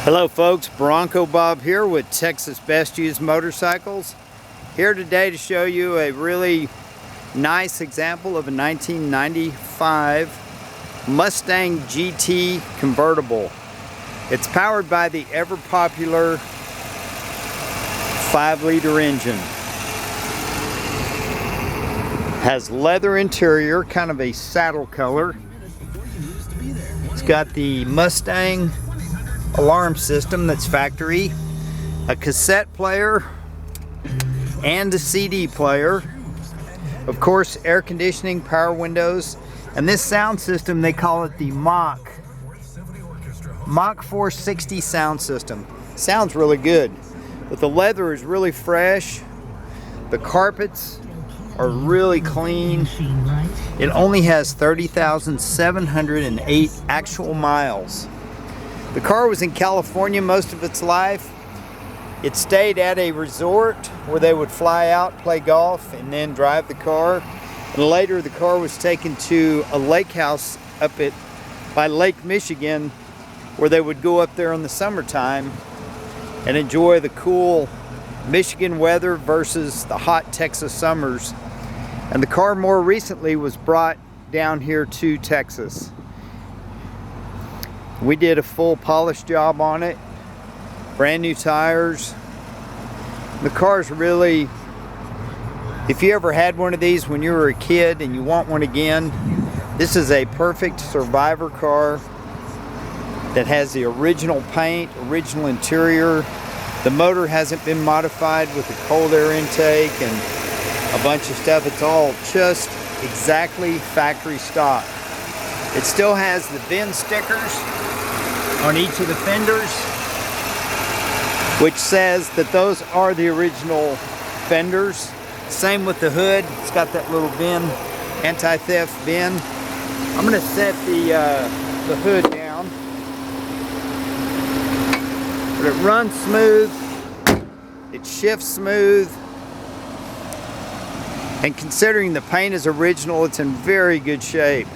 Hello folks, Bronco Bob here with Texas Best Used Motorcycles. Here today to show you a really nice example of a 1995 Mustang GT convertible. It's powered by the ever popular 5-liter engine. Has leather interior, kind of a saddle color. It's got the Mustang alarm system that's factory, a cassette player, and a CD player. Of course, air conditioning, power windows, and this sound system, they call it the Mach 460 sound system. Sounds really good, but the leather is really fresh. The carpets are really clean. It only has 30,708 actual miles. The car was in California most of its life. It stayed at a resort where they would fly out, play golf, and then drive the car. And later the car was taken to a lake house up by Lake Michigan, where they would go up there in the summertime and enjoy the cool Michigan weather versus the hot Texas summers. And the car more recently was brought down here to Texas. We did a full polish job on it, brand new tires. The car's really, if you ever had one of these when you were a kid and you want one again, this is a perfect survivor car that has the original paint, original interior. The motor hasn't been modified with the cold air intake and a bunch of stuff. It's all just exactly factory stock. It still has the VIN stickers on each of the fenders, which says that those are the original fenders. Same with the hood. It's got that little VIN, anti-theft VIN. I'm going to set the hood down. But it runs smooth. It shifts smooth. And considering the paint is original, it's in very good shape.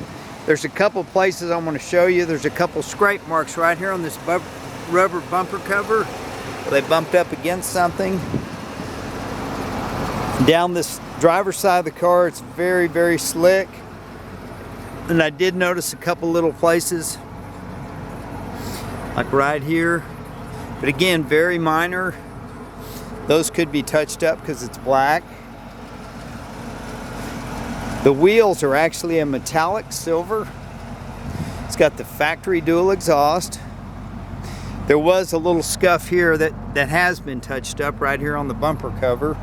There's a couple places I want to show you. There's a couple scrape marks right here on this rubber bumper cover where they bumped up against something. Down this driver's side of the car, it's very, very slick. And I did notice a couple little places, like right here. But again, very minor. Those could be touched up because it's black. The wheels are actually a metallic silver. It's got the factory dual exhaust. There was a little scuff here that has been touched up right here on the bumper cover.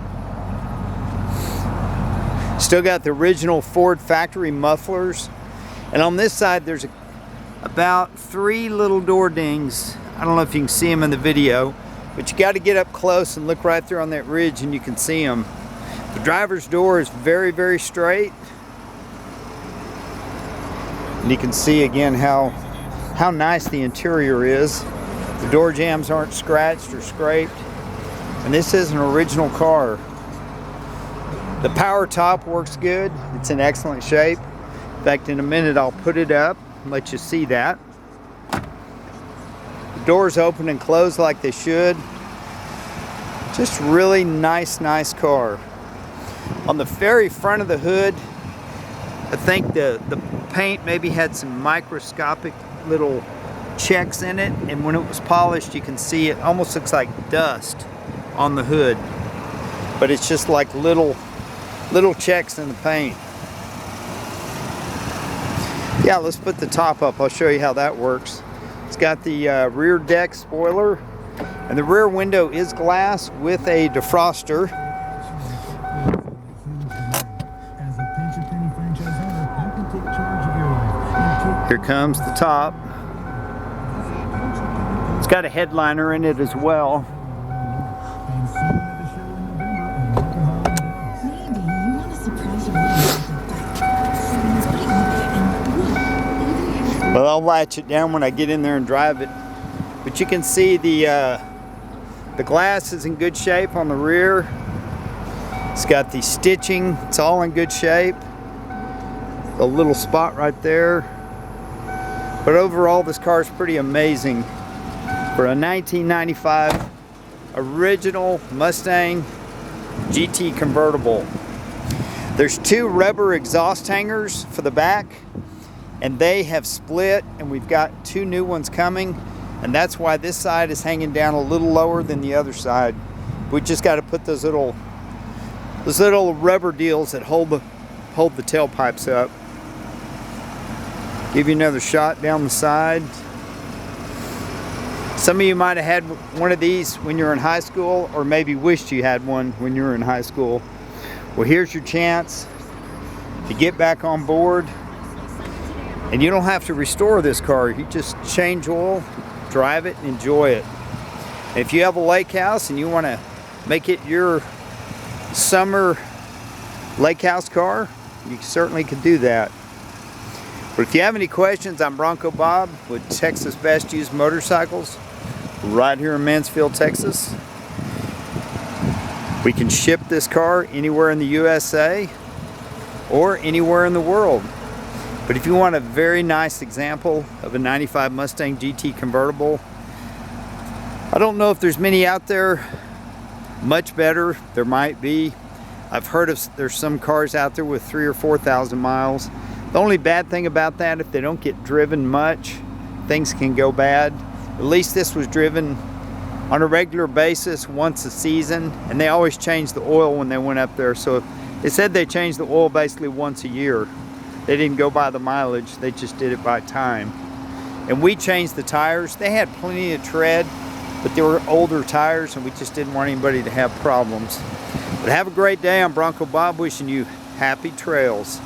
Still got the original Ford factory mufflers. And on this side there's about 3 little door dings. I don't know if you can see them in the video, but you got to get up close and look right there on that ridge and you can see them. The driver's door is very, very straight. And you can see again how nice the interior is. The door jambs aren't scratched or scraped. And this is an original car. The power top works good. It's in excellent shape. In fact, in a minute I'll put it up and let you see that. The doors open and close like they should. Just really nice car. On the very front of the hood, I think the paint maybe had some microscopic little checks in it, and when it was polished you can see it almost looks like dust on the hood, but it's just like little checks in the paint. Yeah, let's put the top up. I'll show you how that works. It's got the rear deck spoiler, and the rear window is glass with a defroster. Here comes the top. It's got a headliner in it as well. Well, I'll latch it down when I get in there and drive it. But you can see the glass is in good shape on the rear. It's got the stitching. It's all in good shape. A little spot right there. But overall, this car is pretty amazing. for a 1995 original Mustang GT convertible. There's two rubber exhaust hangers for the back, and they have split, and we've got two new ones coming, and that's why this side is hanging down a little lower than the other side. We just got to put those little rubber deals that hold the tailpipes up. Give you another shot down the side. Some of you might have had one of these when you were in high school, or maybe wished you had one when you were in high school. Well, here's your chance to get back on board, and you don't have to restore this car. You just change oil, drive it, and enjoy it. If you have a lake house and you want to make it your summer lake house car, you certainly could do that. But if you have any questions, I'm Bronco Bob with Texas Best Used Motorcycles right here in Mansfield, Texas. We can ship this car anywhere in the USA or anywhere in the world. But if you want a very nice example of a 95 Mustang GT convertible, I don't know if there's many out there much better. There might be. I've heard of there's some cars out there with 3,000 or 4,000 miles. The only bad thing about that, if they don't get driven much, things can go bad. At least this was driven on a regular basis once a season, and they always changed the oil when they went up there. So it said they changed the oil basically once a year. They didn't go by the mileage, they just did it by time. And we changed the tires. They had plenty of tread, but they were older tires, and we just didn't want anybody to have problems. But have a great day. I'm Bronco Bob, wishing you happy trails.